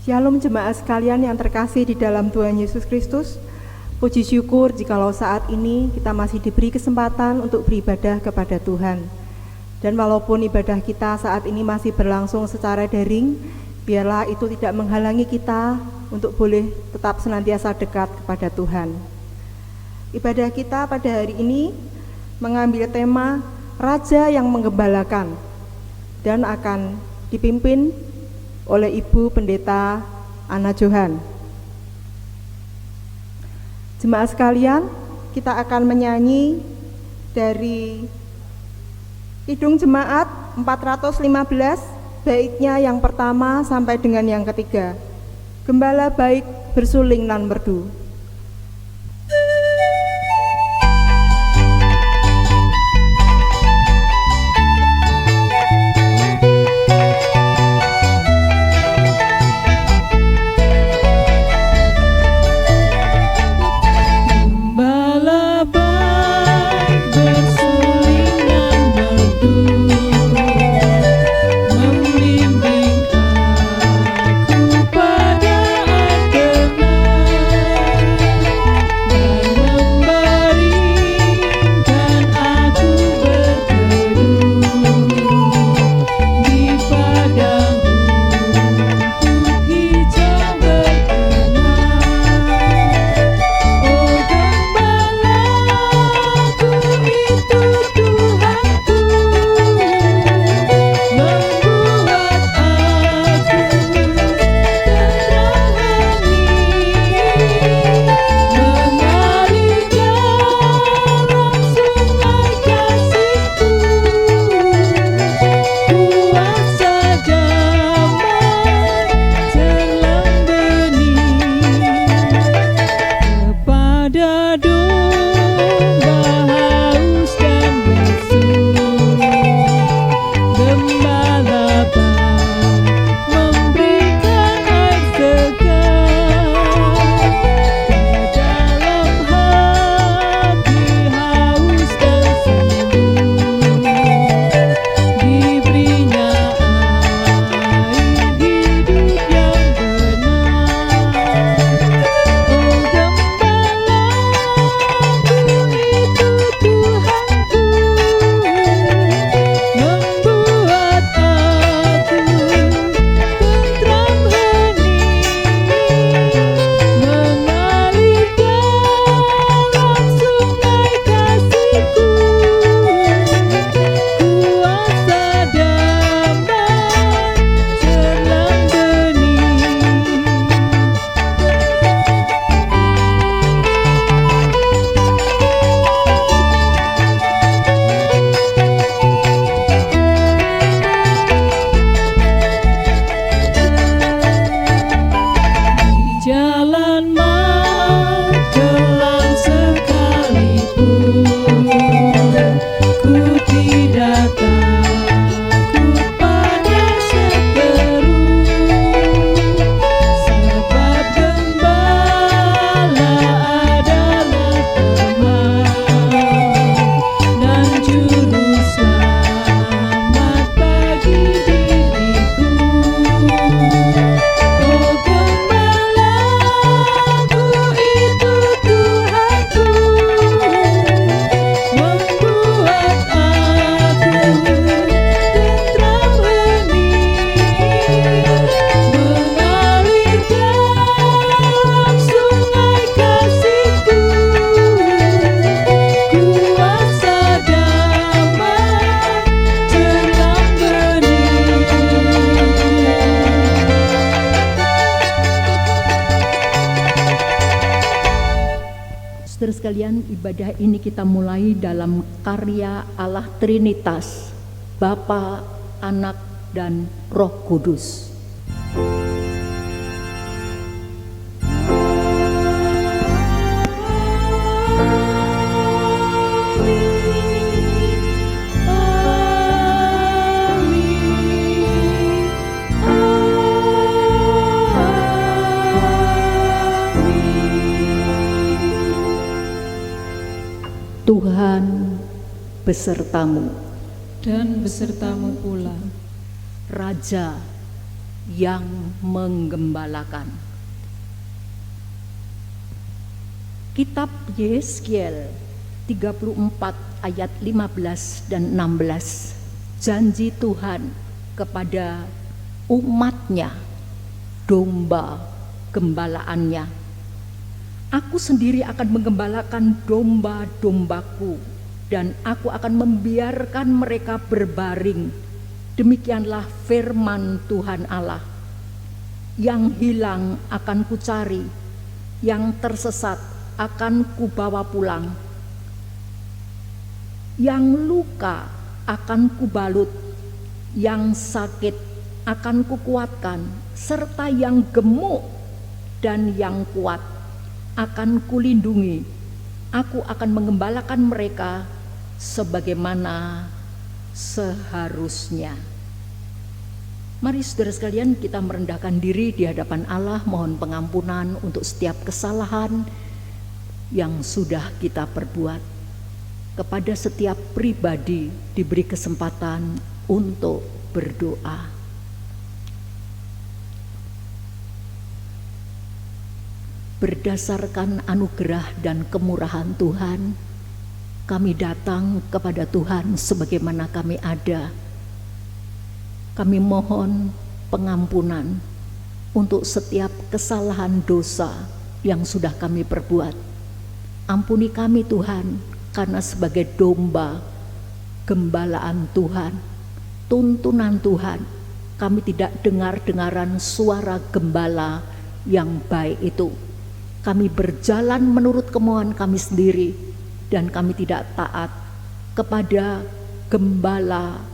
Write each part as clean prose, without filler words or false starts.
Shalom jemaat sekalian yang terkasih di dalam Tuhan Yesus Kristus. Puji syukur jikalau saat ini kita masih diberi kesempatan untuk beribadah kepada Tuhan. Dan walaupun ibadah kita saat ini masih berlangsung secara daring, biarlah itu tidak menghalangi kita untuk boleh tetap senantiasa dekat kepada Tuhan. Ibadah kita pada hari ini mengambil tema Raja yang Menggembalakan dan akan dipimpin oleh Ibu Pendeta Ana Johan. Jemaat sekalian, kita akan menyanyi dari Kidung Jemaat 415, baitnya yang pertama sampai dengan yang ketiga. Gembala baik bersuling nan merdu. Sekalian, ibadah ini kita mulai dalam karya Allah Trinitas, Bapa, Anak, dan Roh Kudus. Tuhan besertamu dan besertamu pula. Raja yang menggembalakan. Kitab Yeskiel 34 ayat 15 dan 16, janji Tuhan kepada umatnya, domba gembalaannya. Aku sendiri akan menggembalakan domba-dombaku, dan aku akan membiarkan mereka berbaring. Demikianlah firman Tuhan Allah. Yang hilang akan kucari, yang tersesat akan kubawa pulang, yang luka akan kubalut, yang sakit akan kukuatkan, serta yang gemuk dan yang kuat akan kulindungi. Aku akan mengembalakan mereka sebagaimana seharusnya. Mari saudara sekalian, kita merendahkan diri di hadapan Allah, mohon pengampunan untuk setiap kesalahan yang sudah kita perbuat. Kepada setiap pribadi diberi kesempatan untuk berdoa. Berdasarkan anugerah dan kemurahan Tuhan, kami datang kepada Tuhan sebagaimana kami ada. Kami mohon pengampunan untuk setiap kesalahan dosa yang sudah kami perbuat. Ampuni kami Tuhan, karena sebagai domba gembalaan Tuhan, tuntunan Tuhan, kami tidak dengar-dengaran suara gembala yang baik itu. Kami berjalan menurut kemauan kami sendiri, dan kami tidak taat kepada gembala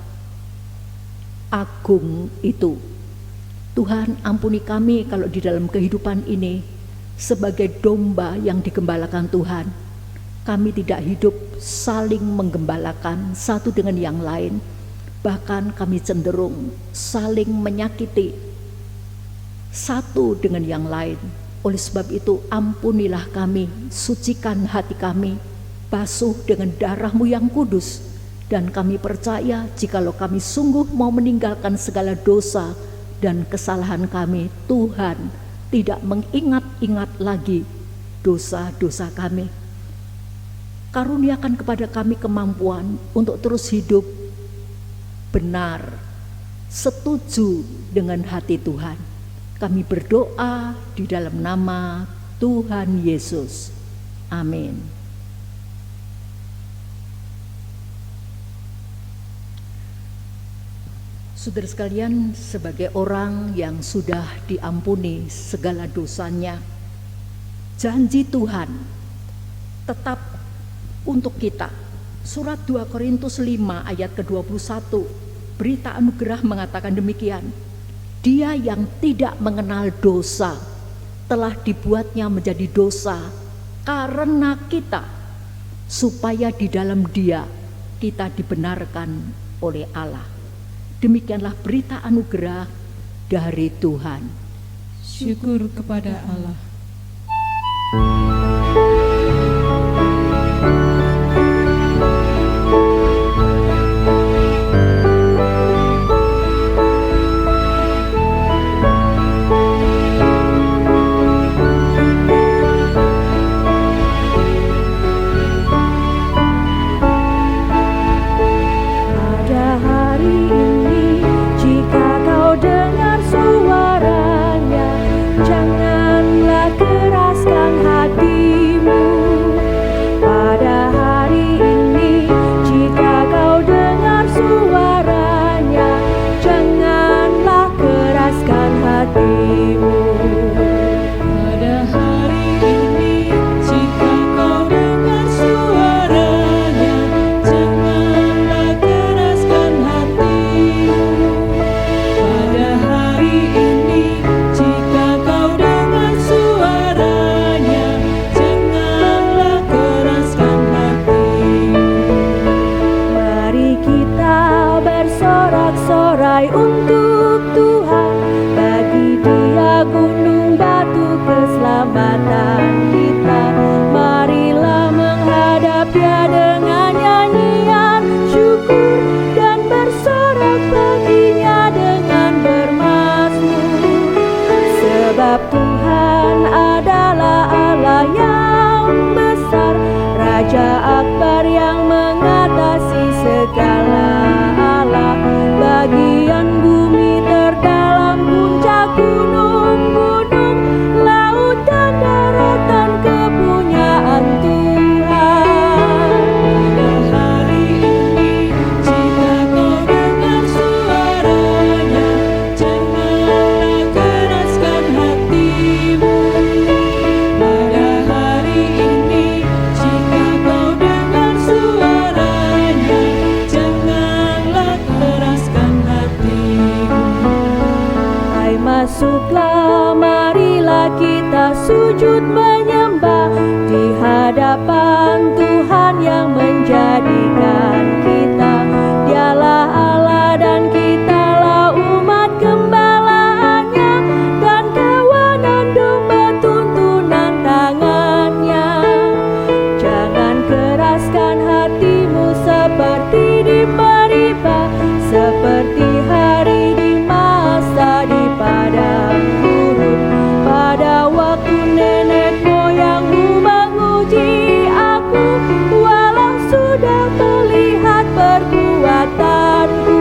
agung itu. Tuhan, ampuni kami kalau di dalam kehidupan ini sebagai domba yang digembalakan Tuhan, kami tidak hidup saling menggembalakan satu dengan yang lain. Bahkan kami cenderung saling menyakiti satu dengan yang lain. Oleh sebab itu, ampunilah kami, sucikan hati kami, basuh dengan darah-Mu yang kudus. Dan kami percaya jikalau kami sungguh mau meninggalkan segala dosa dan kesalahan kami, Tuhan tidak mengingat-ingat lagi dosa-dosa kami. Karuniakan kepada kami kemampuan untuk terus hidup benar, setuju dengan hati Tuhan. Kami berdoa di dalam nama Tuhan Yesus. Amin. Saudara sekalian, sebagai orang yang sudah diampuni segala dosanya, janji Tuhan tetap untuk kita. Surat 2 Korintus 5 ayat ke-21, berita anugerah mengatakan demikian. Dia yang tidak mengenal dosa telah dibuatnya menjadi dosa karena kita, supaya di dalam Dia kita dibenarkan oleh Allah. Demikianlah berita anugerah dari Tuhan. Syukur kepada Allah. Syukur dan bersorak baginya dengan bermazmur. Masuklah, marilah kita sujud menyembah di hadapan Tuhan yang menjadikan kita. Dialah Allah dan kitalah umat gembalaannya, dan kawanan domba tuntunan tangannya. Jangan keraskan hatimu seperti di Meribah, seperti hari di masa di padang gurun, pada waktu nenek moyangmu menguji aku, walau sudah melihat perbuatanku.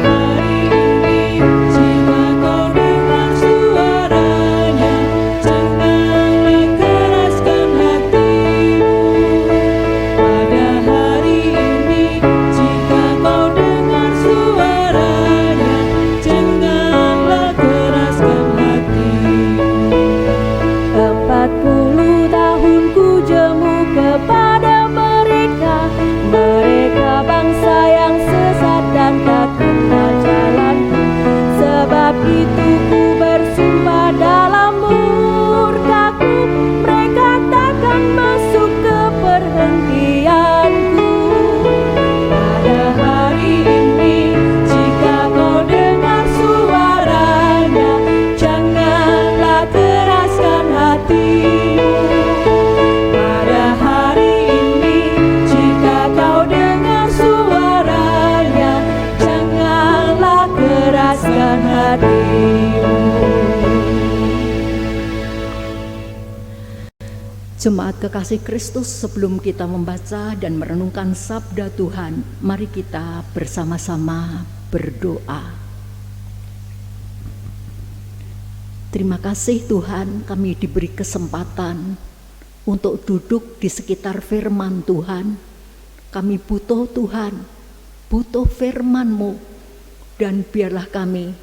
Hari ini jika kau dengar suaranya, janganlah keraskan hatimu. Pada hari ini jika kau dengar suaranya, janganlah keraskan hatimu. 40 tahun ku jemu kepada mereka, mereka bangsa yang sesat dan tak kenal jalanku. Sebab itu ku bersumpah dalam murkaku, mereka takkan masuk ke perhentianku. Pada hari ini jika kau dengar suaranya, janganlah keraskan hatimu. Pada hari ini jika kau dengar suaranya, janganlah keraskan hatimu. Jemaat kekasih Kristus, sebelum kita membaca dan merenungkan sabda Tuhan, mari kita bersama-sama berdoa. Terima kasih Tuhan, kami diberi kesempatan untuk duduk di sekitar firman Tuhan. Kami butuh Tuhan, butuh firman-Mu, dan biarlah kami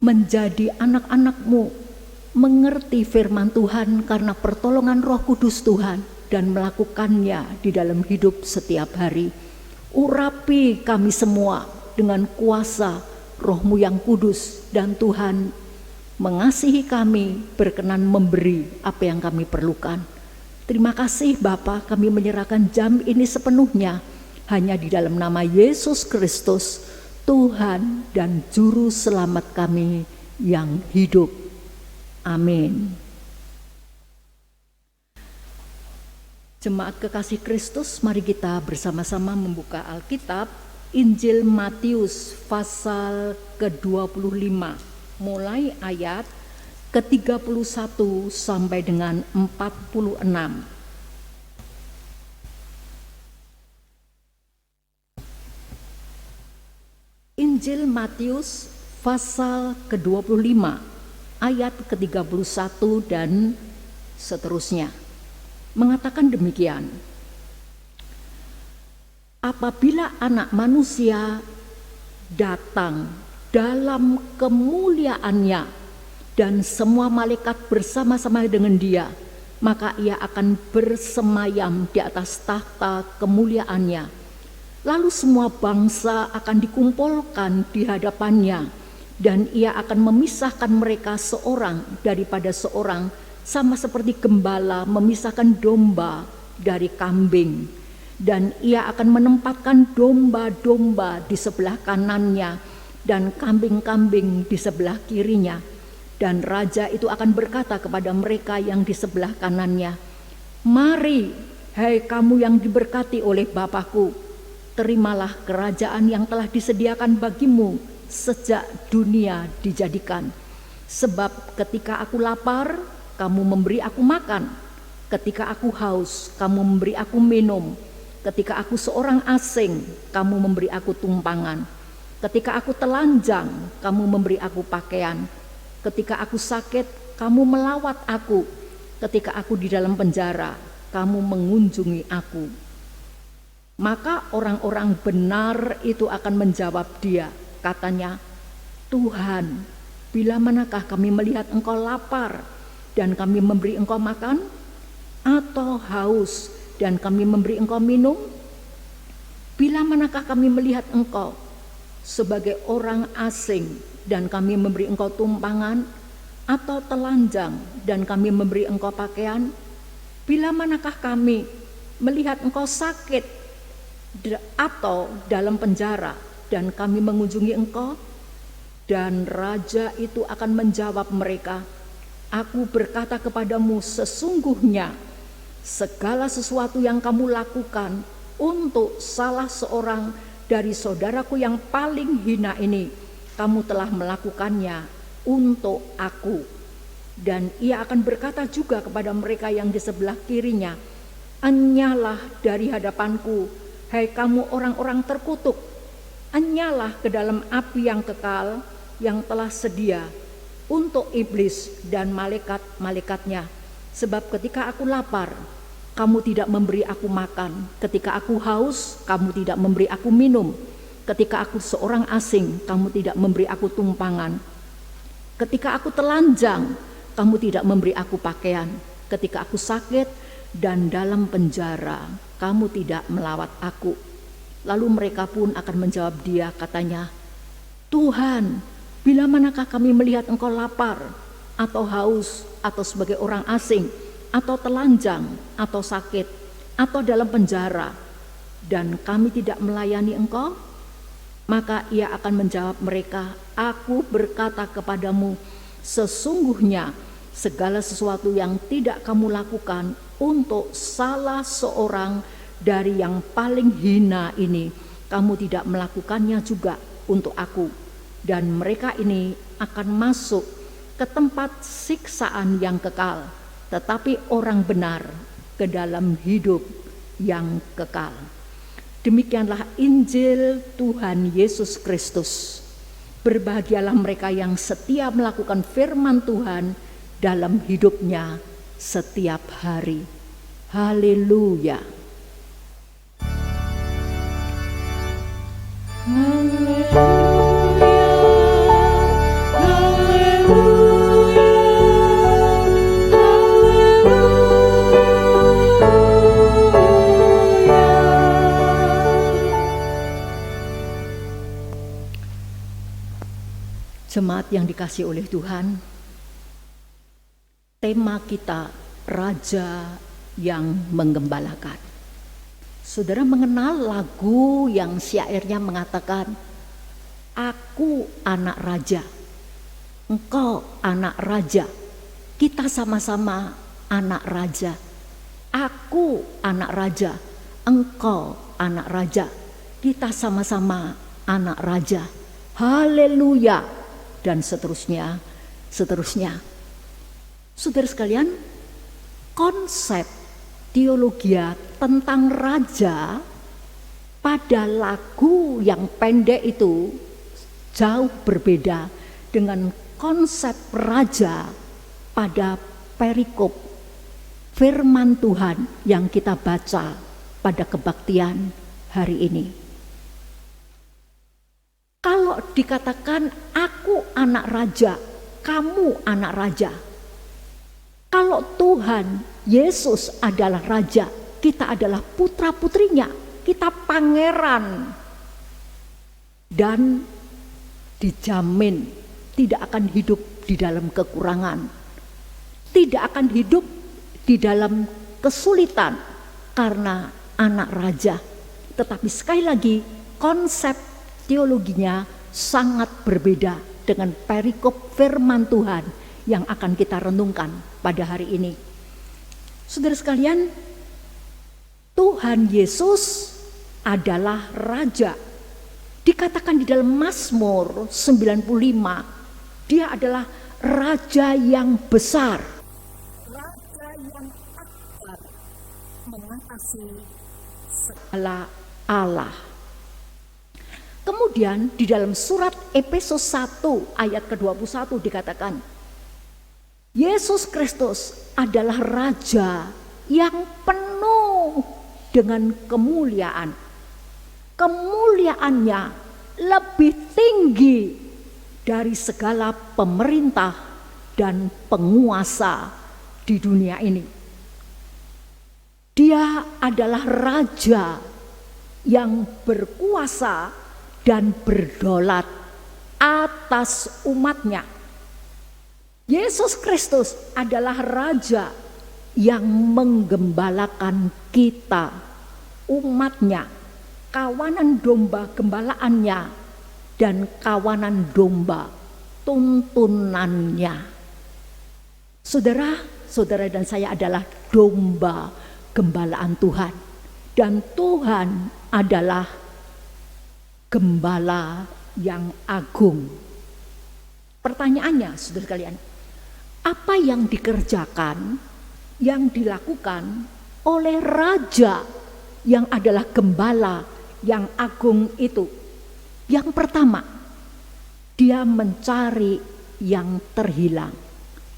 menjadi anak-anak-Mu, mengerti firman Tuhan karena pertolongan Roh Kudus Tuhan, dan melakukannya di dalam hidup setiap hari. Urapi kami semua dengan kuasa Roh-Mu yang kudus, dan Tuhan mengasihi kami, berkenan memberi apa yang kami perlukan. Terima kasih Bapa, kami menyerahkan jam ini sepenuhnya hanya di dalam nama Yesus Kristus, Tuhan dan Juru Selamat kami yang hidup. Amin. Jemaat kekasih Kristus, mari kita bersama-sama membuka Alkitab, Injil Matius pasal ke-25, mulai ayat ke-31 sampai dengan 46. Injil Matius pasal ke-25 ayat ke-31 dan seterusnya mengatakan demikian. Apabila Anak Manusia datang dalam kemuliaannya dan semua malaikat bersama-sama dengan Dia, maka Ia akan bersemayam di atas tahta kemuliaannya. Lalu semua bangsa akan dikumpulkan di hadapannya, dan Ia akan memisahkan mereka seorang daripada seorang, sama seperti gembala memisahkan domba dari kambing. Dan Ia akan menempatkan domba-domba di sebelah kanannya dan kambing-kambing di sebelah kirinya. Dan Raja itu akan berkata kepada mereka yang di sebelah kanannya, "Mari, hai kamu yang diberkati oleh Bapa-Ku, terimalah kerajaan yang telah disediakan bagimu sejak dunia dijadikan. Sebab ketika aku lapar, kamu memberi aku makan. Ketika aku haus, kamu memberi aku minum. Ketika aku seorang asing, kamu memberi aku tumpangan. Ketika aku telanjang, kamu memberi aku pakaian. Ketika aku sakit, kamu melawat aku. Ketika aku di dalam penjara, kamu mengunjungi aku." Maka orang-orang benar itu akan menjawab Dia, katanya, "Tuhan, bila manakah kami melihat Engkau lapar dan kami memberi Engkau makan, atau haus dan kami memberi Engkau minum? Bila manakah kami melihat Engkau sebagai orang asing dan kami memberi engkau tumpangan, atau telanjang dan kami memberi engkau pakaian? Bila manakah kami melihat engkau sakit atau dalam penjara dan kami mengunjungi engkau? Dan raja itu akan menjawab mereka, aku berkata kepadamu, sesungguhnya segala sesuatu yang kamu lakukan untuk salah seorang dari saudaraku yang paling hina ini, kamu telah melakukannya untuk aku. Dan ia akan berkata juga kepada mereka yang di sebelah kirinya, enyalah dari hadapanku, hai kamu orang-orang terkutuk, enyalah ke dalam api yang kekal yang telah sedia untuk iblis dan malaikat-malaikatnya. Sebab ketika aku lapar, kamu tidak memberi aku makan, ketika aku haus, kamu tidak memberi aku minum, ketika aku seorang asing, kamu tidak memberi aku tumpangan, ketika aku telanjang, kamu tidak memberi aku pakaian, ketika aku sakit dan dalam penjara, kamu tidak melawat aku. Lalu mereka pun akan menjawab dia, katanya, Tuhan, bila manakah kami melihat engkau lapar atau haus atau sebagai orang asing atau telanjang atau sakit atau dalam penjara dan kami tidak melayani engkau? Maka ia akan menjawab mereka, aku berkata kepadamu, sesungguhnya segala sesuatu yang tidak kamu lakukan untuk salah seorang dari yang paling hina ini, kamu tidak melakukannya juga untuk aku. Dan mereka ini akan masuk ke tempat siksaan yang kekal, tetapi orang benar ke dalam hidup yang kekal. Demikianlah Injil Tuhan Yesus Kristus. Berbahagialah mereka yang setia melakukan firman Tuhan dalam hidupnya setiap hari. Haleluya. Jemaat yang dikasihi oleh Tuhan, tema kita Raja yang Menggembalakan. Saudara mengenal lagu yang syairnya mengatakan, aku anak raja, engkau anak raja, kita sama-sama anak raja. Aku anak raja, engkau anak raja, kita sama-sama anak raja. Haleluya. Dan seterusnya. Saudara sekalian, konsep teologi tentang raja pada lagu yang pendek itu jauh berbeda dengan konsep raja pada perikop firman Tuhan yang kita baca pada kebaktian hari ini. Kalau dikatakan aku anak raja, kamu anak raja. Kalau Tuhan Yesus adalah raja, kita adalah putra-putrinya, kita pangeran. Dan dijamin tidak akan hidup di dalam kekurangan, tidak akan hidup di dalam kesulitan karena anak raja. Tetapi sekali lagi konsep teologinya sangat berbeda dengan perikop firman Tuhan yang akan kita renungkan pada hari ini. Saudara sekalian, Tuhan Yesus adalah raja. Dikatakan di dalam Mazmur 95, dia adalah raja yang besar, raja yang akbar, mengatasi segala Allah. Kemudian di dalam surat Efesus 1 ayat ke-21 dikatakan, Yesus Kristus adalah raja yang penuh dengan kemuliaan. Kemuliaannya lebih tinggi dari segala pemerintah dan penguasa di dunia ini. Dia adalah raja yang berkuasa dan berdaulat atas umatnya. Yesus Kristus adalah Raja yang menggembalakan kita, umatnya, kawanan domba gembalaannya, dan kawanan domba tuntunannya. Saudara dan saya adalah domba gembalaan Tuhan, dan Tuhan adalah gembala yang agung. Pertanyaannya, saudara sekalian, apa yang dikerjakan, yang dilakukan oleh Raja yang adalah gembala yang agung itu? Yang pertama, dia mencari yang terhilang.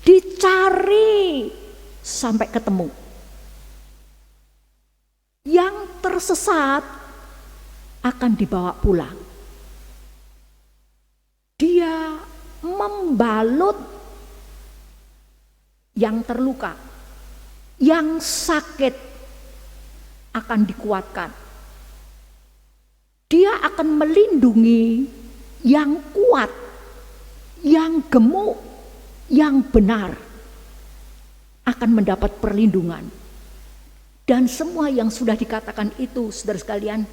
Dicari sampai ketemu. Yang tersesat akan dibawa pulang. Dia membalut yang terluka, yang sakit akan dikuatkan. Dia akan melindungi yang kuat, yang gemuk, yang benar akan mendapat perlindungan. Dan semua yang sudah dikatakan itu, saudara sekalian,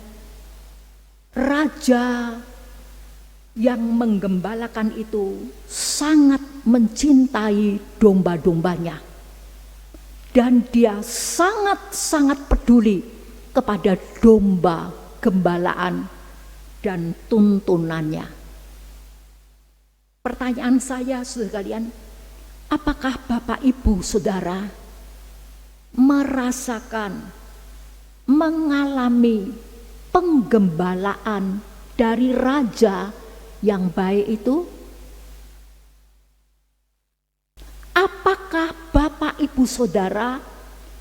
Raja yang menggembalakan itu sangat mencintai domba-dombanya. Dan dia sangat-sangat peduli kepada domba gembalaan dan tuntunannya. Pertanyaan saya, saudara sekalian, apakah Bapak Ibu Saudara merasakan, mengalami penggembalaan dari Raja yang baik itu? Apakah Bapak Ibu Saudara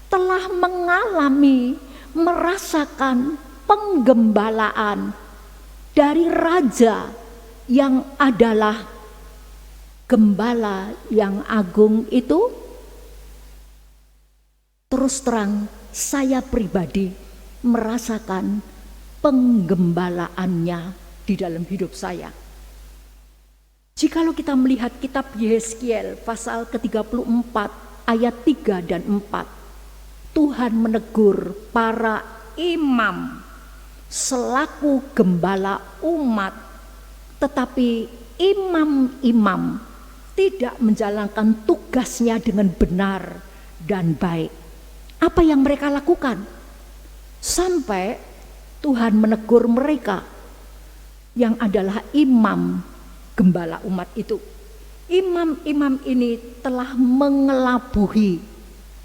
telah mengalami, merasakan penggembalaan dari Raja yang adalah gembala yang agung itu? Terus terang, saya pribadi merasakan penggembalaannya di dalam hidup saya. Jikalau kita melihat kitab Yeskiel pasal ke-34 ayat 3 dan 4, Tuhan menegur para imam selaku gembala umat, tetapi imam-imam tidak menjalankan tugasnya dengan benar dan baik. Apa yang mereka lakukan? Sampai Tuhan menegur mereka yang adalah imam gembala umat itu. Imam-imam ini telah mengelabuhi,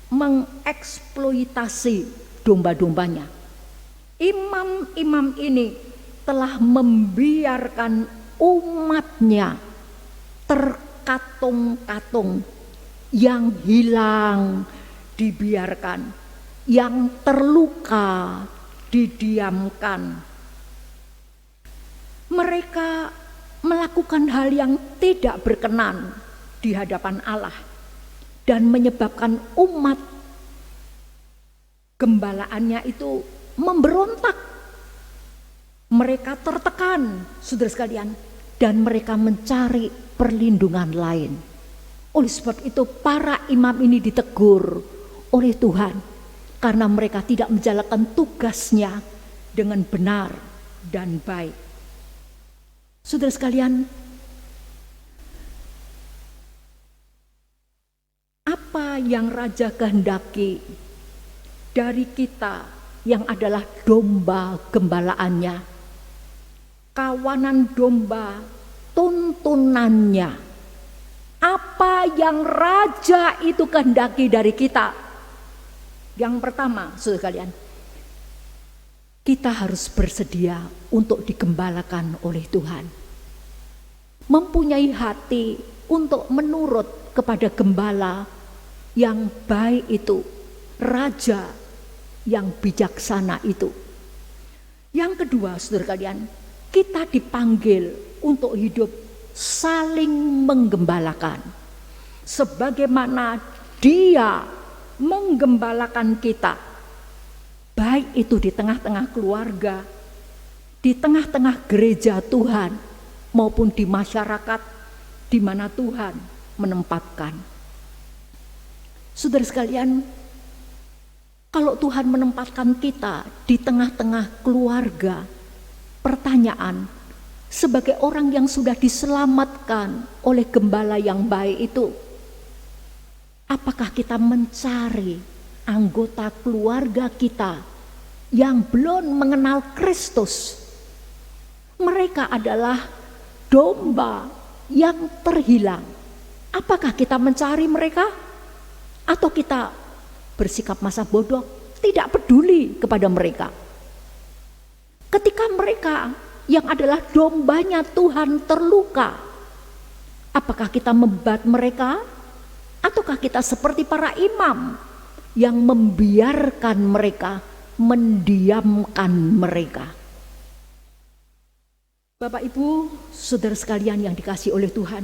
mengeksploitasi domba-dombanya. Imam-imam ini telah membiarkan umatnya terkatung-katung, yang hilang dibiarkan, yang terluka didiamkan. Mereka melakukan hal yang tidak berkenan di hadapan Allah dan menyebabkan umat gembalaannya itu memberontak. Mereka tertekan, saudara sekalian, dan mereka mencari perlindungan lain. Oleh sebab itu para imam ini ditegur oleh Tuhan karena mereka tidak menjalankan tugasnya dengan benar dan baik. Saudara sekalian, apa yang Raja kehendaki dari kita yang adalah domba gembalaannya, kawanan domba tuntunannya? Apa yang Raja itu kehendaki dari kita? Yang pertama, saudara sekalian, kita harus bersedia untuk digembalakan oleh Tuhan. Mempunyai hati untuk menurut kepada gembala yang baik itu, Raja yang bijaksana itu. Yang kedua, saudara sekalian, kita dipanggil untuk hidup saling menggembalakan. Sebagaimana Dia menggembalakan kita, baik itu di tengah-tengah keluarga, di tengah-tengah gereja Tuhan maupun di masyarakat di mana Tuhan menempatkan. Saudara sekalian, kalau Tuhan menempatkan kita di tengah-tengah keluarga, pertanyaan, sebagai orang yang sudah diselamatkan oleh gembala yang baik itu, apakah kita mencari anggota keluarga kita yang belum mengenal Kristus? Mereka adalah domba yang terhilang. Apakah kita mencari mereka? Atau kita bersikap masa bodoh, tidak peduli kepada mereka? Ketika mereka yang adalah dombanya Tuhan terluka, apakah kita membuat mereka? Ataukah kita seperti para imam yang membiarkan mereka, mendiamkan mereka? Bapak Ibu, saudara sekalian yang dikasihi oleh Tuhan,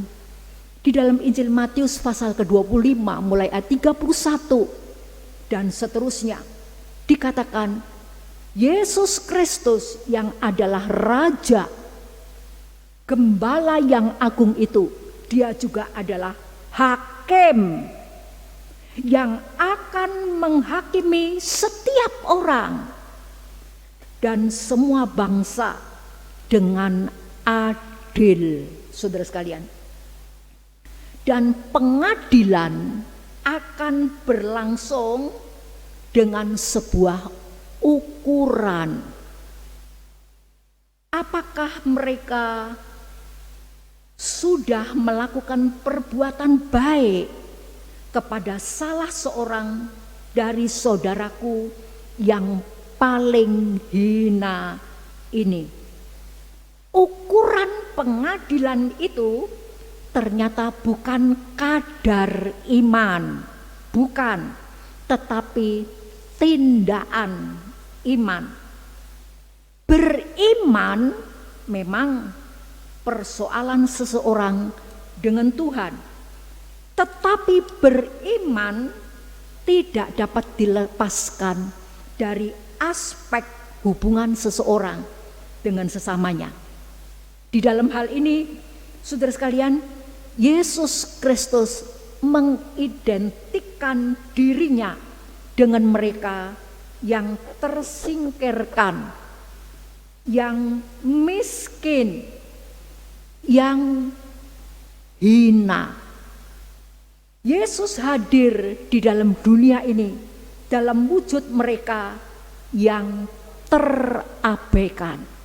di dalam Injil Matius pasal ke-25 mulai ayat 31 dan seterusnya dikatakan, Yesus Kristus yang adalah Raja, Gembala yang agung itu, dia juga adalah Hakim yang akan menghakimi setiap orang dan semua bangsa dengan adil, saudara sekalian. Dan pengadilan akan berlangsung dengan sebuah ukuran. Apakah mereka sudah melakukan perbuatan baik kepada salah seorang dari saudaraku yang paling hina ini? Ukuran pengadilan itu ternyata bukan kadar iman, bukan, tetapi tindakan iman. Beriman memang persoalan seseorang dengan Tuhan, tetapi beriman tidak dapat dilepaskan dari aspek hubungan seseorang dengan sesamanya. Di dalam hal ini, saudara sekalian, Yesus Kristus mengidentikan dirinya dengan mereka yang tersingkirkan, yang miskin, yang hina. Yesus hadir di dalam dunia ini dalam wujud mereka yang terabaikan.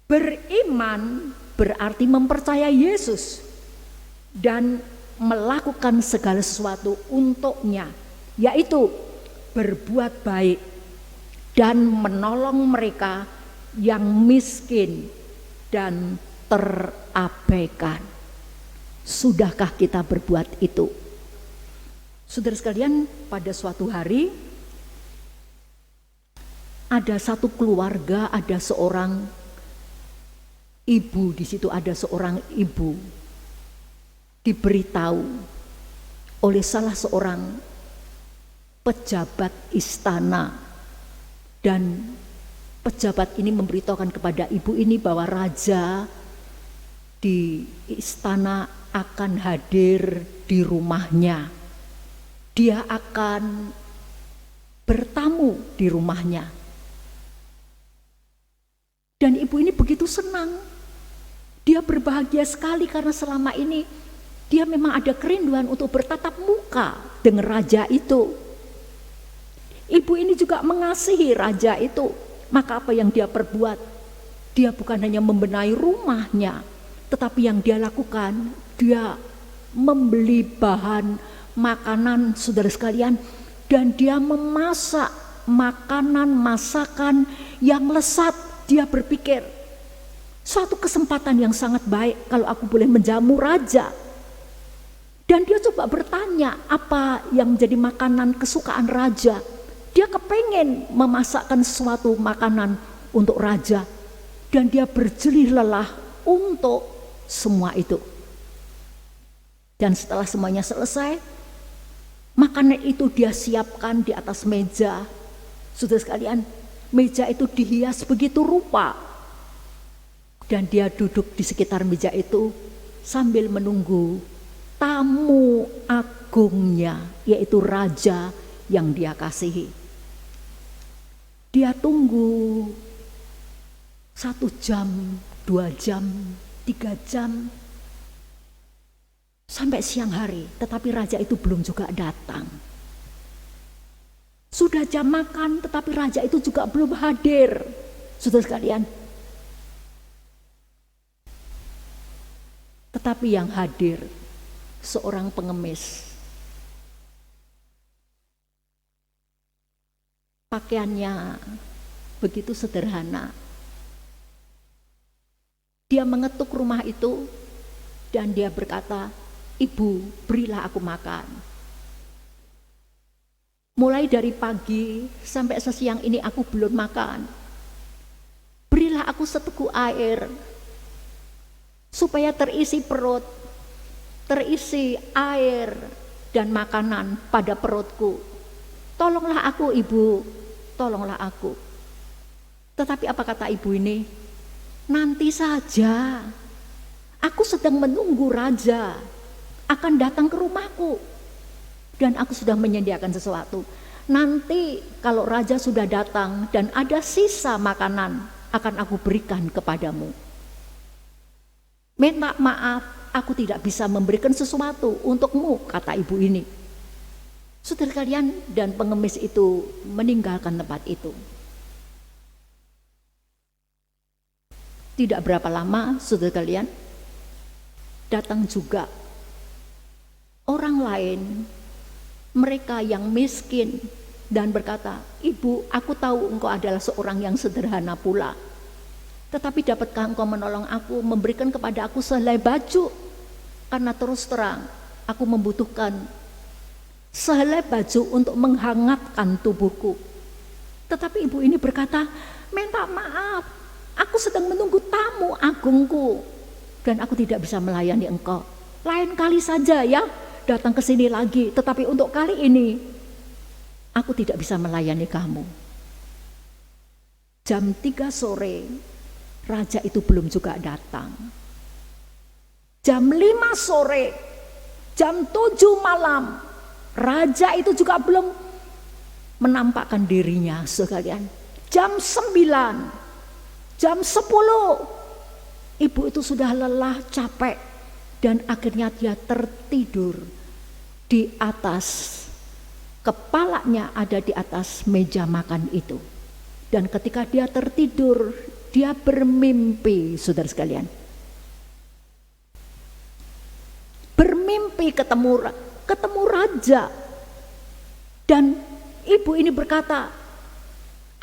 Beriman berarti mempercayai Yesus dan melakukan segala sesuatu untuknya, yaitu berbuat baik dan menolong mereka yang miskin dan terabaikan. Sudahkah kita berbuat itu? Saudara sekalian, pada suatu hari ada satu keluarga, ada seorang ibu, di situ ada seorang ibu diberitahu oleh salah seorang pejabat istana, dan pejabat ini memberitahukan kepada ibu ini bahwa raja di istana akan hadir di rumahnya. Dia akan bertamu di rumahnya. Dan ibu ini begitu senang. Dia berbahagia sekali karena selama ini dia memang ada kerinduan untuk bertatap muka dengan raja itu. Ibu ini juga mengasihi raja itu. Maka apa yang dia perbuat? Dia bukan hanya membenahi rumahnya, tetapi yang dia lakukan, dia membeli bahan makanan, saudara sekalian, dan dia memasak makanan, masakan yang lezat. Dia berpikir, suatu kesempatan yang sangat baik kalau aku boleh menjamu raja. Dan dia coba bertanya apa yang menjadi makanan kesukaan raja. Dia kepengen memasakkan suatu makanan untuk raja. Dan dia berjelih lelah untuk semua itu. Dan setelah semuanya selesai, makanan itu dia siapkan di atas meja. Saudara sekalian, meja itu dihias begitu rupa Dan dia duduk di sekitar meja itu sambil menunggu tamu agungnya, yaitu raja yang dia kasihi. Dia tunggu 1 jam, 2 jam, 3 jam, sampai siang hari, tetapi raja itu belum juga datang. Sudah jam makan, tetapi raja itu juga belum hadir. Saudara sekalian, tetapi yang hadir seorang pengemis. Pakaiannya begitu sederhana. Dia mengetuk rumah itu dan dia berkata, "Ibu, berilah aku makan. Mulai dari pagi sampai sesiang ini aku belum makan. Berilah aku seteguk air supaya terisi perut, terisi air dan makanan pada perutku. Tolonglah aku, Ibu, tolonglah aku." Tetapi apa kata ibu ini? "Nanti saja, aku sedang menunggu raja akan datang ke rumahku dan aku sudah menyediakan sesuatu. Nanti kalau raja sudah datang dan ada sisa makanan, akan aku berikan kepadamu. Minta maaf, aku tidak bisa memberikan sesuatu untukmu," kata ibu ini. Saudara kalian, dan pengemis itu meninggalkan tempat itu. Tidak berapa lama, saudara kalian, datang juga orang lain, mereka yang miskin, dan berkata, "Ibu, aku tahu engkau adalah seorang yang sederhana pula. Tetapi dapatkah engkau menolong aku, memberikan kepada aku sehelai baju? Karena terus terang, aku membutuhkan sehelai baju untuk menghangatkan tubuhku." Tetapi ibu ini berkata, "Minta maaf, aku sedang menunggu tamu agungku dan aku tidak bisa melayani engkau. Lain kali saja ya, datang ke sini lagi. Tetapi untuk kali ini, aku tidak bisa melayani kamu." Jam 3 sore, raja itu belum juga datang. Jam 5 sore, jam 7 malam, raja itu juga belum menampakkan dirinya, sekalian. Jam 9, jam 10, ibu itu sudah lelah, capek, dan akhirnya dia tertidur di atas, kepalanya ada di atas meja makan itu. Dan ketika dia tertidur, dia bermimpi, saudara sekalian. Bermimpi ketemu raja. Dan ibu ini berkata,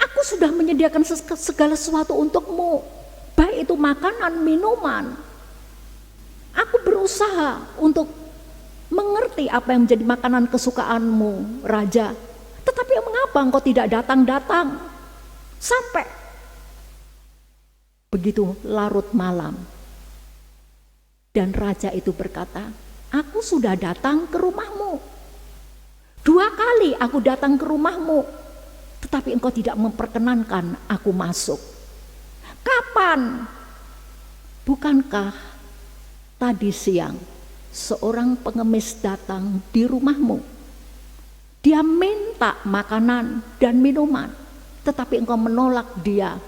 "Aku sudah menyediakan segala sesuatu untukmu, baik itu makanan, minuman. Aku berusaha untuk mengerti apa yang menjadi makanan kesukaanmu, raja. Tetapi mengapa engkau tidak datang-datang? Sampai begitu larut malam." Dan raja itu berkata, "Aku sudah datang ke rumahmu. 2 kali aku datang ke rumahmu, tetapi engkau tidak memperkenankan aku masuk. Kapan? Bukankah tadi siang seorang pengemis datang di rumahmu? Dia minta makanan dan minuman, tetapi engkau menolak dia.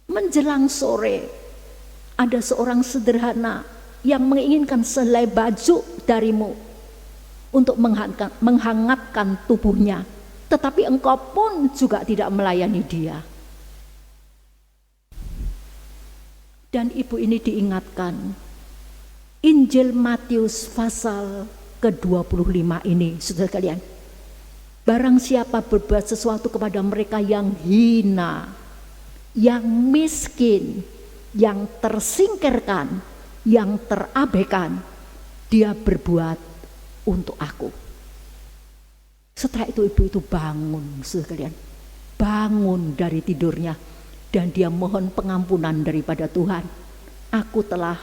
Menjelang sore, ada seorang sederhana yang menginginkan sehelai baju darimu untuk menghangatkan tubuhnya, tetapi engkau pun juga tidak melayani dia." Dan ibu ini diingatkan Injil Matius pasal ke-25 ini, saudara kalian. "Barang siapa berbuat sesuatu kepada mereka yang hina, yang miskin, yang tersingkirkan, yang terabaikan, dia berbuat untuk aku." Setelah itu ibu itu bangun, saudara kalian, bangun dari tidurnya, dan dia mohon pengampunan daripada Tuhan. "Aku telah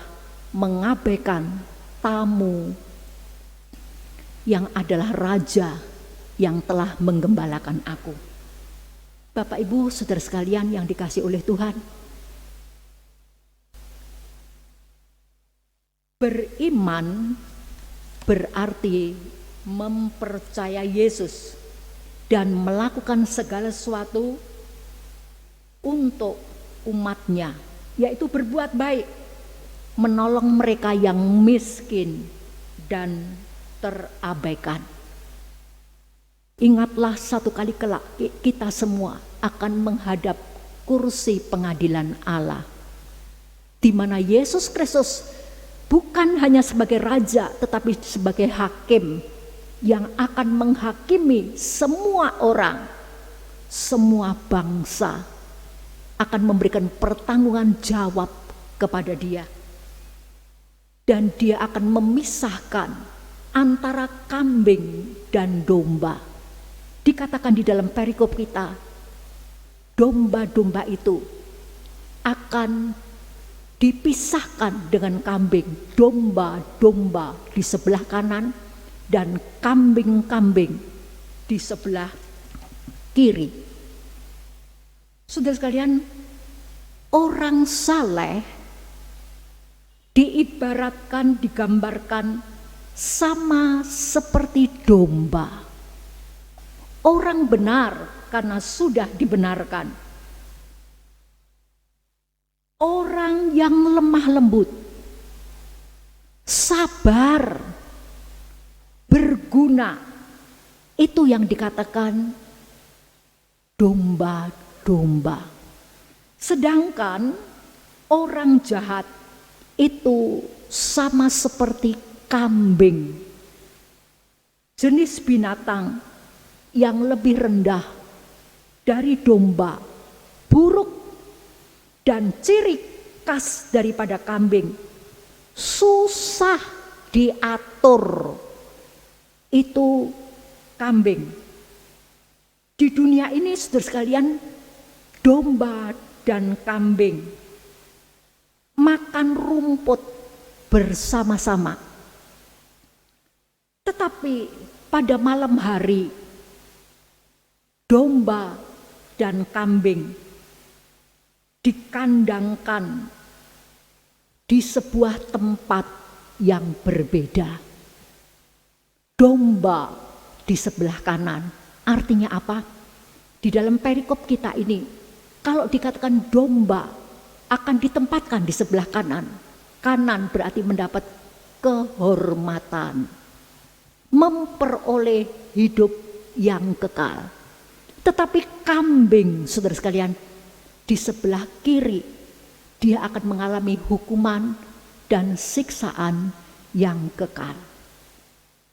mengabaikan tamu yang adalah raja yang telah menggembalakan aku." Bapak Ibu saudara sekalian yang dikasihi oleh Tuhan, Beriman berarti mempercayai Yesus dan melakukan segala sesuatu untuk umatnya, yaitu berbuat baik, menolong mereka yang miskin dan terabaikan. Ingatlah satu kali kelak kita semua akan menghadap kursi pengadilan Allah, di mana Yesus Kristus bukan hanya sebagai raja tetapi sebagai hakim yang akan menghakimi semua orang, semua bangsa, akan memberikan pertanggungan jawab kepada Dia. Dan Dia akan memisahkan antara kambing dan domba. Dikatakan di dalam perikop kita, domba-domba itu akan dipisahkan dengan kambing, domba-domba di sebelah kanan dan kambing-kambing di sebelah kiri. Saudara sekalian, orang saleh diibaratkan, digambarkan sama seperti domba. Orang benar karena sudah dibenarkan. Orang yang lemah lembut, sabar, berguna, itu yang dikatakan domba-domba. Sedangkan orang jahat itu sama seperti kambing, jenis binatang yang lebih rendah dari domba, buruk dan ciri khas daripada kambing, susah diatur. Itu kambing. Di dunia ini saudara sekalian, domba dan kambing makan rumput bersama-sama. Tetapi pada malam hari, domba dan kambing dikandangkan di sebuah tempat yang berbeda. Domba di sebelah kanan, artinya apa? Di dalam perikop kita ini, kalau dikatakan domba akan ditempatkan di sebelah kanan. Kanan berarti mendapat kehormatan, memperoleh hidup yang kekal. Tetapi kambing, saudara sekalian, di sebelah kiri, dia akan mengalami hukuman dan siksaan yang kekal.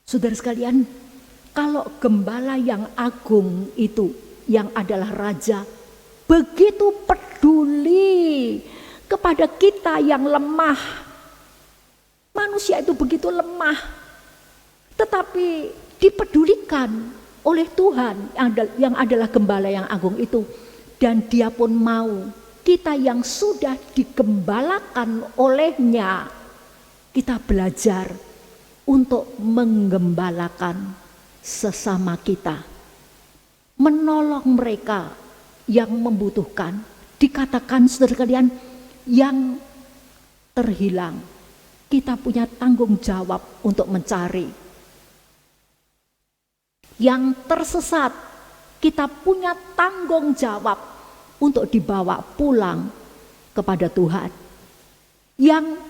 Saudara sekalian, kalau gembala yang agung itu, yang adalah raja, begitu peduli kepada kita yang lemah. Manusia itu begitu lemah, tetapi dipedulikan oleh Tuhan yang adalah gembala yang agung itu. Dan Dia pun mau kita yang sudah digembalakan olehnya, kita belajar untuk menggembalakan sesama kita, menolong mereka yang membutuhkan. Dikatakan saudara sekalian, yang terhilang, kita punya tanggung jawab untuk mencari. Yang tersesat, kita punya tanggung jawab untuk dibawa pulang kepada Tuhan. Yang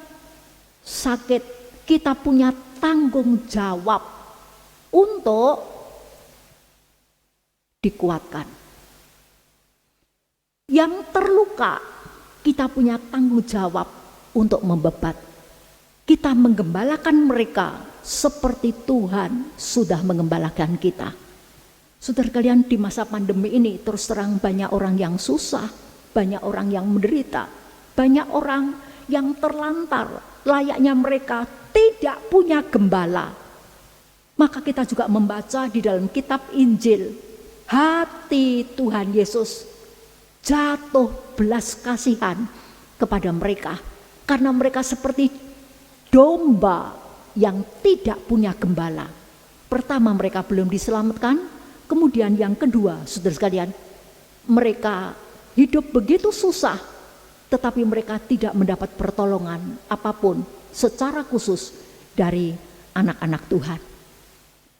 sakit, kita punya tanggung jawab untuk dikuatkan. Yang terluka, kita punya tanggung jawab untuk membebat. Kita menggembalakan mereka seperti Tuhan sudah menggembalakan kita. Saudara kalian, di masa pandemi ini terus terang banyak orang yang susah, banyak orang yang menderita, banyak orang yang terlantar, layaknya mereka tidak punya gembala. Maka kita juga membaca di dalam kitab Injil, hati Tuhan Yesus jatuh belas kasihan kepada mereka, karena mereka seperti domba yang tidak punya gembala. Pertama, mereka belum diselamatkan. Kemudian yang kedua, saudara sekalian, mereka hidup begitu susah, tetapi mereka tidak mendapat pertolongan apapun secara khusus dari anak-anak Tuhan.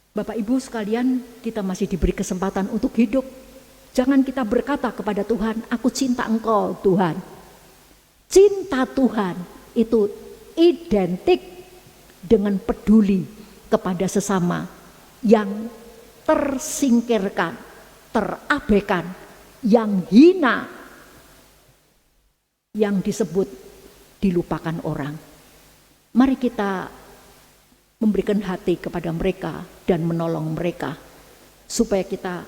Bapak Ibu sekalian, kita masih diberi kesempatan untuk hidup. Jangan kita berkata kepada Tuhan, aku cinta Engkau Tuhan. Cinta Tuhan itu identik dengan peduli kepada sesama yang tersingkirkan, terabaikan, yang hina, yang disebut dilupakan orang. Mari kita memberikan hati kepada mereka dan menolong mereka, supaya kita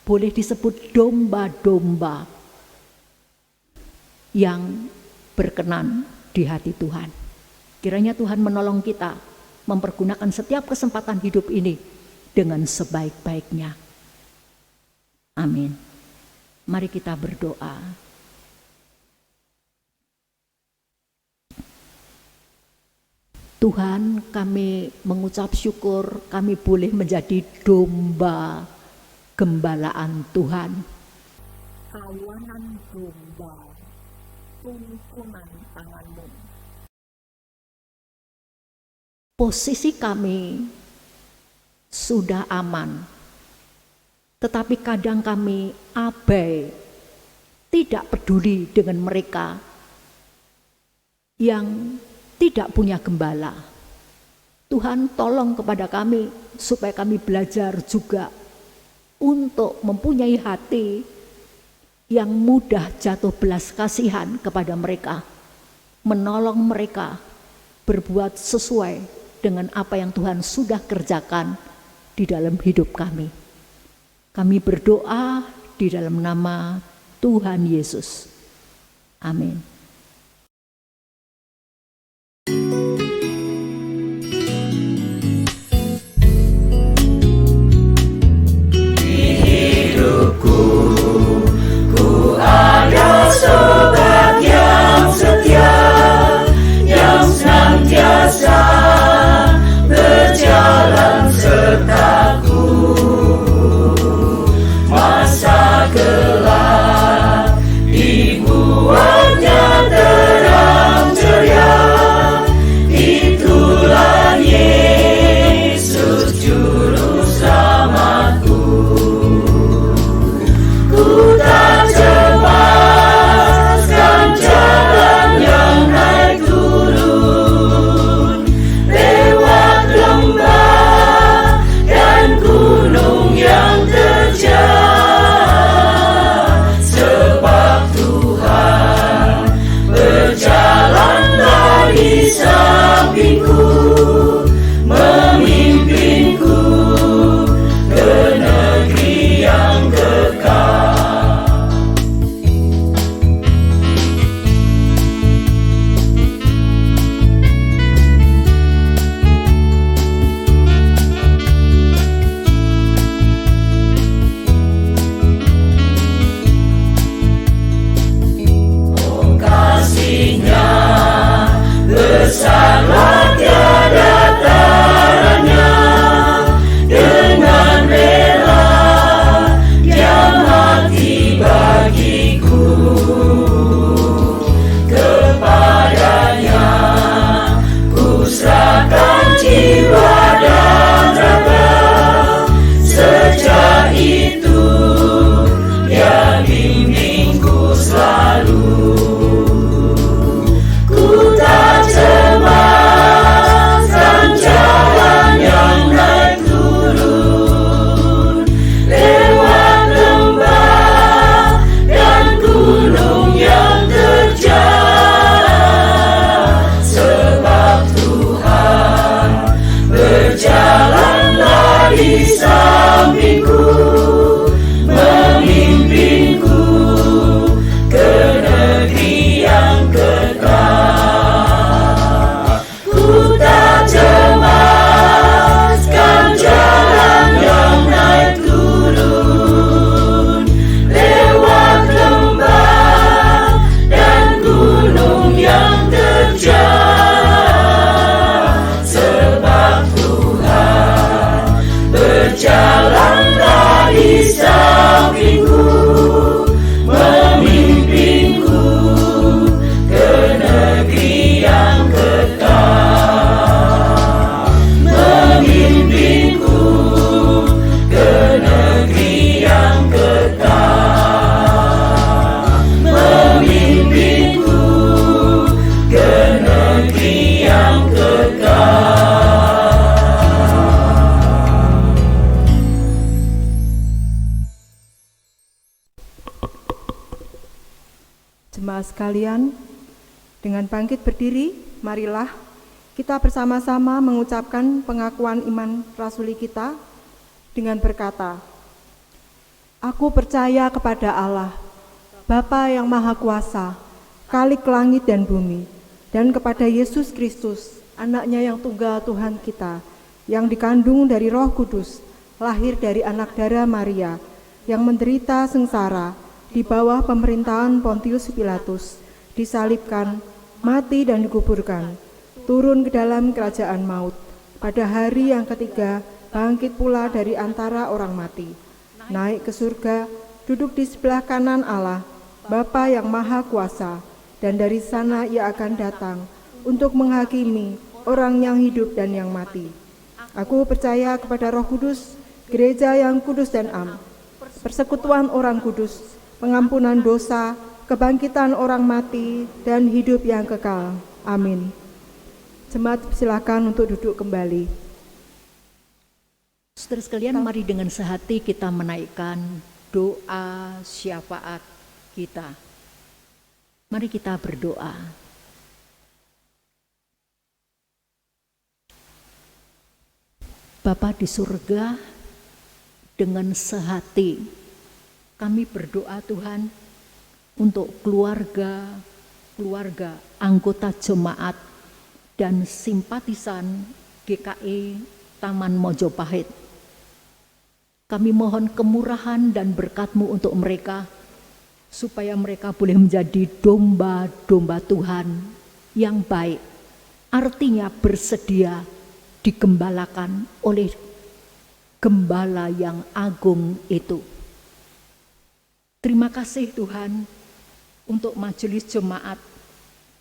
boleh disebut domba-domba yang berkenan di hati Tuhan. Kiranya Tuhan menolong kita mempergunakan setiap kesempatan hidup ini dengan sebaik-baiknya. Amin. Mari kita berdoa. Tuhan, kami mengucap syukur kami boleh menjadi domba gembalaan Tuhan. Kawanan domba, tuntunan tangan-Mu. Posisi kami sudah aman, tetapi kadang kami abai, tidak peduli dengan mereka yang tidak punya gembala. Tuhan, tolong kepada kami supaya kami belajar juga untuk mempunyai hati yang mudah jatuh belas kasihan kepada mereka, menolong mereka berbuat sesuai dengan apa yang Tuhan sudah kerjakan di dalam hidup kami. Kami berdoa di dalam nama Tuhan Yesus. Amin. Sobat yang setia, yang senantiasa berjalan sertaku. Masa gelap dibuatnya terang ceria. Itulah Yesus juru selamatku. Ku tak besar luar biasa. sekalian, dengan bangkit berdiri, marilah kita bersama-sama mengucapkan pengakuan iman rasuli kita dengan berkata, "Aku percaya kepada Allah, Bapa yang Maha Kuasa, Khalik langit dan bumi, dan kepada Yesus Kristus, anaknya yang tunggal Tuhan kita, yang dikandung dari Roh Kudus, lahir dari anak darah Maria, yang menderita sengsara di bawah pemerintahan Pontius Pilatus, disalibkan, mati dan dikuburkan, turun ke dalam kerajaan maut, pada hari yang ketiga bangkit pula dari antara orang mati, naik ke surga, duduk di sebelah kanan Allah, Bapa yang Maha Kuasa, dan dari sana ia akan datang untuk menghakimi orang yang hidup dan yang mati. Aku percaya kepada Roh Kudus, gereja yang kudus dan am, persekutuan orang kudus, pengampunan dosa, kebangkitan orang mati, dan hidup yang kekal. Amin." Jemaat silakan untuk duduk kembali. Saudara sekalian, mari dengan sehati kita menaikkan doa syafaat kita. Mari kita berdoa. Bapa di surga, dengan sehati kami berdoa Tuhan untuk keluarga anggota jemaat dan simpatisan GKI Taman Mojopahit. Kami mohon kemurahan dan berkat-Mu untuk mereka, supaya mereka boleh menjadi domba-domba Tuhan yang baik, artinya bersedia digembalakan oleh Gembala yang agung itu. Terima kasih Tuhan untuk majelis jemaat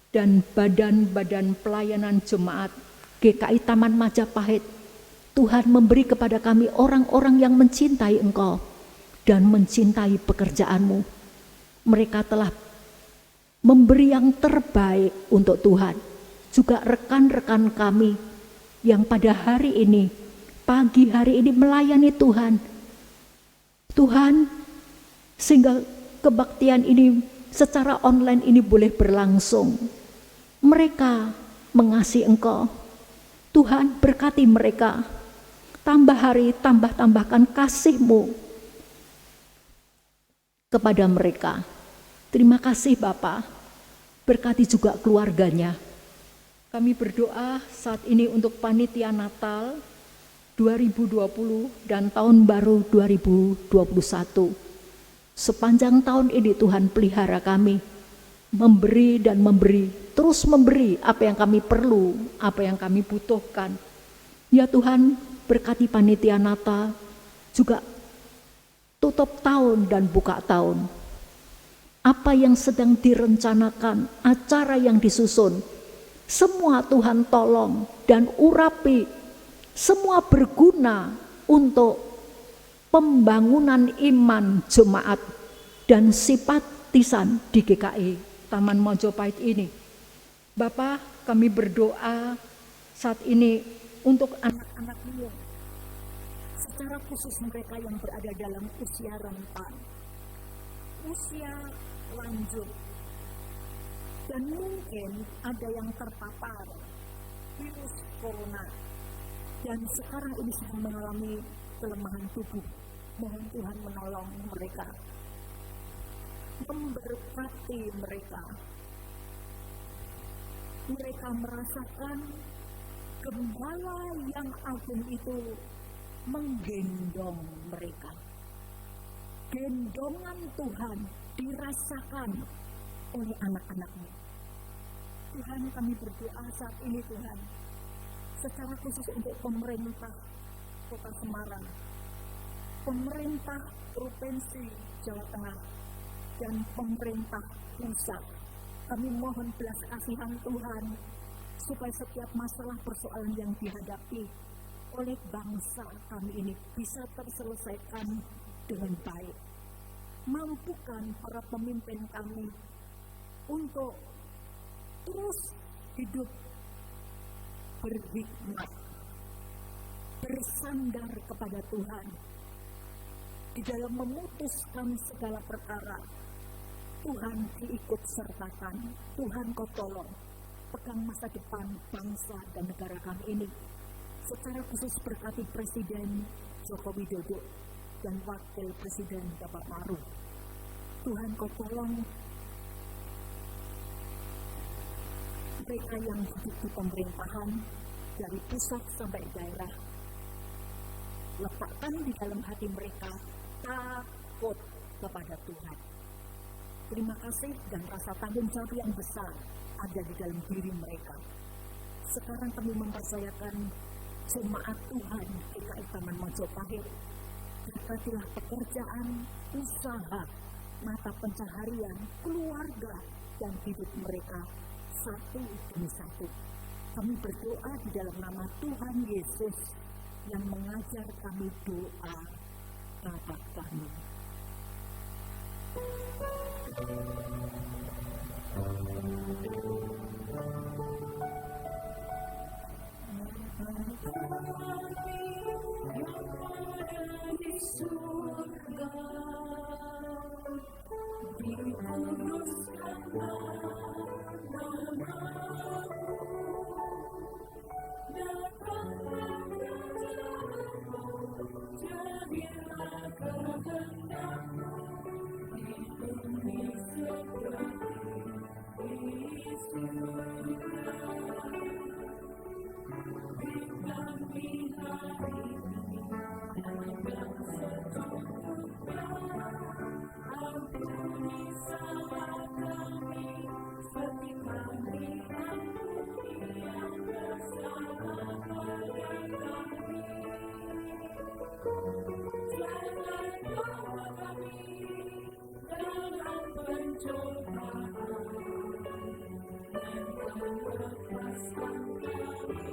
dan badan-badan pelayanan jemaat GKI Taman Majapahit. Tuhan memberi kepada kami orang-orang yang mencintai Engkau dan mencintai pekerjaan-Mu. Mereka telah memberi yang terbaik untuk Tuhan. Juga rekan-rekan kami yang pada hari ini, pagi hari ini melayani Tuhan. Tuhan, sehingga kebaktian ini secara online ini boleh berlangsung. Mereka mengasihi Engkau. Tuhan, berkati mereka. Tambah hari, tambahkan kasih-Mu kepada mereka. Terima kasih Bapa. Berkati juga keluarganya. Kami berdoa saat ini untuk panitia Natal 2020 dan tahun baru 2021. Sepanjang tahun ini Tuhan pelihara kami, memberi dan memberi, terus memberi apa yang kami perlu, apa yang kami butuhkan. Ya Tuhan, berkati panitia Natal, juga tutup tahun dan buka tahun. Apa yang sedang direncanakan, acara yang disusun, semua Tuhan tolong dan urapi, semua berguna untuk pembangunan iman jemaat dan simpatisan di GKI Taman Mojopahit ini. Bapa, kami berdoa saat ini untuk anak-anak-Mu, secara khusus mereka yang berada dalam usia rentan, usia lanjut, dan mungkin ada yang terpapar virus corona dan sekarang ini sedang mengalami kelemahan tubuh. Mohon Tuhan menolong mereka, memberkati mereka. Mereka merasakan Gembala yang agung itu menggendong mereka. Gendongan Tuhan dirasakan oleh anak-anak-Mu. Tuhan, kami berdoa saat ini Tuhan, secara khusus untuk pemerintah Kota Semarang, pemerintah Provinsi Jawa Tengah, dan pemerintah pusat. Kami mohon belas kasihan Tuhan, supaya setiap masalah persoalan yang dihadapi oleh bangsa kami ini bisa terselesaikan dengan baik. Mampukan para pemimpin kami untuk terus hidup berhikmat, bersandar kepada Tuhan di dalam memutuskan segala perkara, Tuhan diikut sertakan, Tuhan kau tolong, pegang masa depan bangsa dan negara kami ini. Secara khusus berkati Presiden Joko Widodo dan Wakil Presiden Bapak Maruf. Tuhan kau tolong mereka yang hidup di pemerintahan dari pusat sampai daerah. Letakkan di dalam hati mereka takut kepada Tuhan. Terima kasih dan rasa tanggung jawab yang besar ada di dalam diri mereka. Sekarang kami mempercayakan jemaat Tuhan GKI Taman Mojopahit. Berkatilah pekerjaan, usaha, mata pencaharian, keluarga, dan hidup mereka satu demi satu. Kami berdoa di dalam nama Tuhan Yesus yang mengajar kami doa Bapa kami. Di surga, dikuduskanlah namamu, datanglah kerajaan-Mu, jadilah kehendak-Mu di bumi seperti di surga. Beri kami hari ini dan secukupnya, ampuni salah kami seperti kami ampuni yang bersalah pada kami. Jangan bawa kami dalam pencobaan, dan lepaskan kami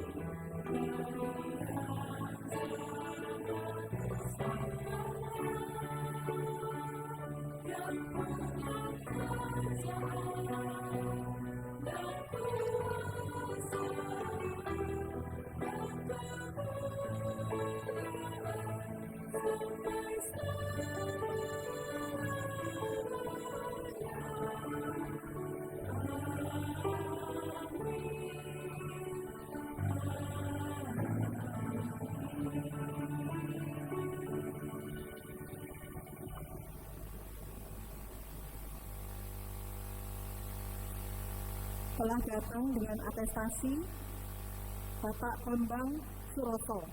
telah datang dengan atestasi Bapak Bambang Suroso.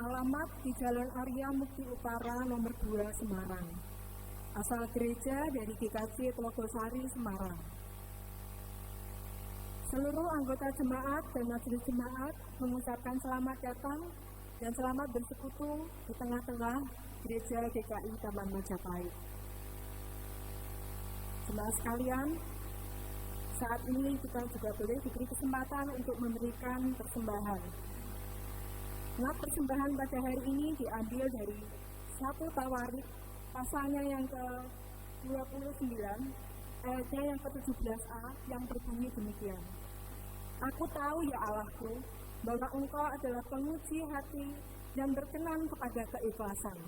Alamat di Jalan Arya Mukti Utara nomor 2 Semarang. Asal gereja dari GKJ Telogosari Semarang. Seluruh anggota jemaat dan majelis jemaat mengucapkan selamat datang dan selamat bersekutu di tengah-tengah gereja GKI Taman Majapahit. Jemaat sekalian, saat ini kita juga boleh diberi kesempatan untuk memberikan persembahan. Nah, persembahan pada hari ini diambil dari 1 Tawarik pasalnya yang ke-29, ayatnya yang ke-17a yang berbunyi demikian. Aku tahu ya Allahku, bahwa Engkau adalah penguji hati dan berkenan kepada keikhlasan.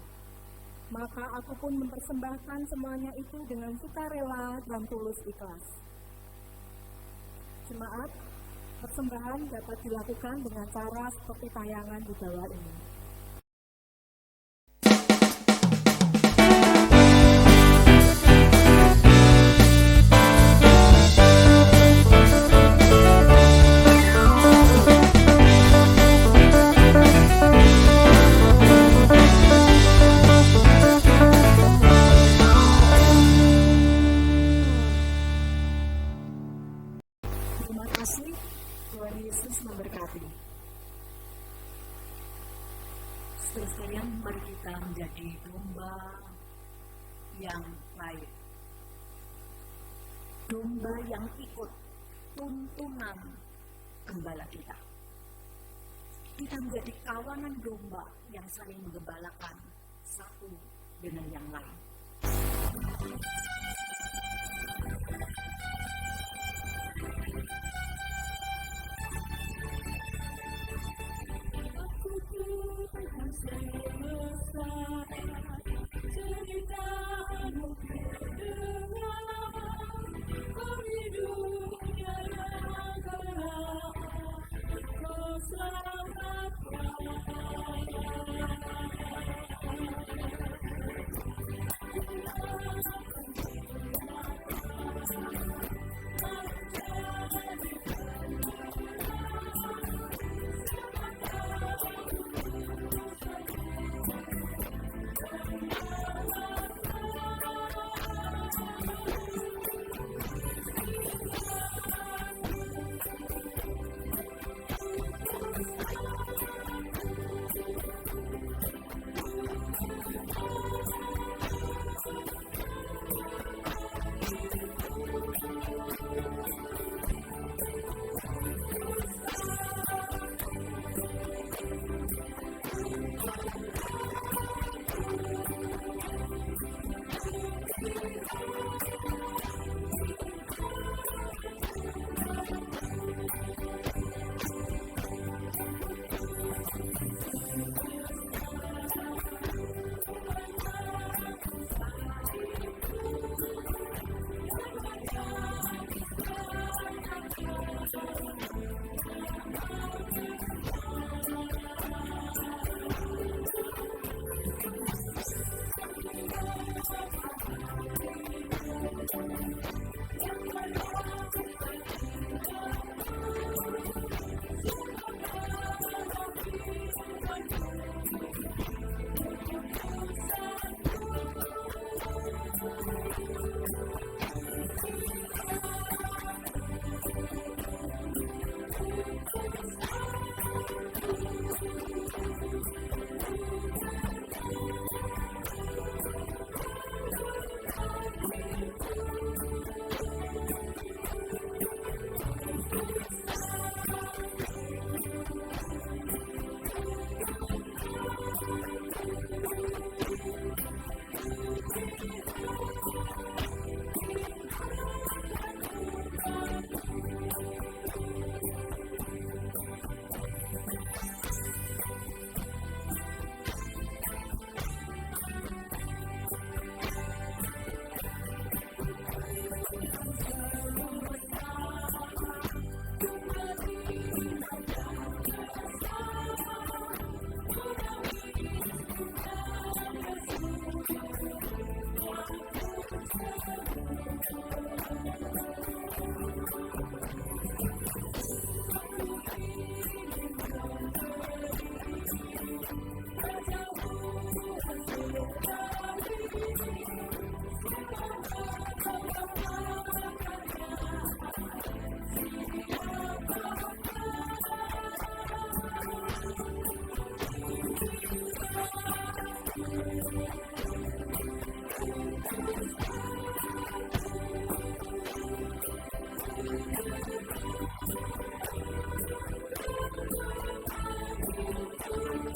Maka aku pun mempersembahkan semuanya itu dengan sukarela dan tulus ikhlas. Jemaat, persembahan dapat dilakukan dengan cara seperti tayangan di bawah ini. Terima kasih, Tuhan Yesus memberkati. Saudara sekalian, mari kita menjadi domba yang baik. Domba yang ikut tuntunan gembala kita. Kita menjadi kawanan domba yang saling menggembalakan satu dengan yang lain. Tuhan semesta, ceritamu ku dengar.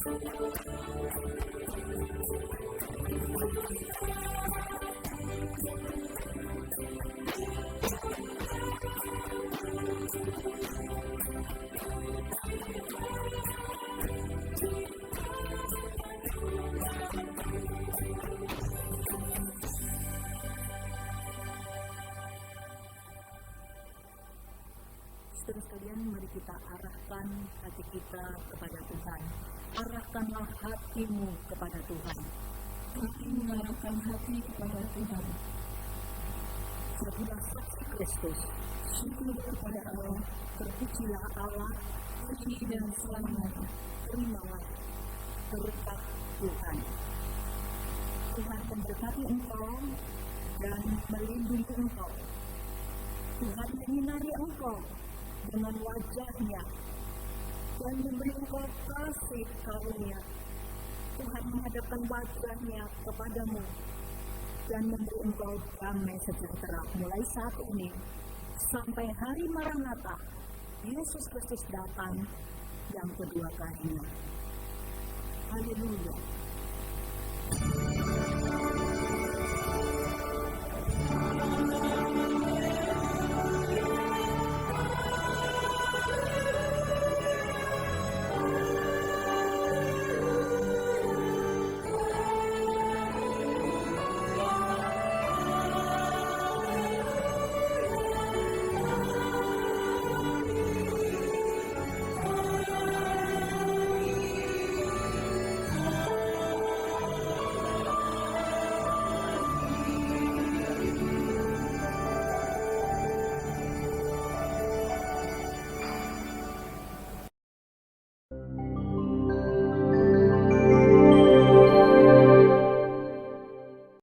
Saudara sekalian, mari kita arahkan hati kita kepada Tuhan. Arahkanlah hatimu kepada Tuhan. Kami mengarahkan hati kepada Tuhan. Jadilah saksi Kristus. Syukur kepada Allah, Terpujilah Allah, puji dan selamat. terimalah berkat Tuhan. Tuhan memberkati engkau dan melindungi engkau. Tuhan menyinari engkau dengan wajah-Nya dan memberi engkau kasih karunia. Tuhan menghadapkan wajah-Nya kepadamu dan memberi engkau damai sejahtera mulai saat ini sampai hari Maranatha, Yesus Kristus datang yang kedua kalinya. Haleluya.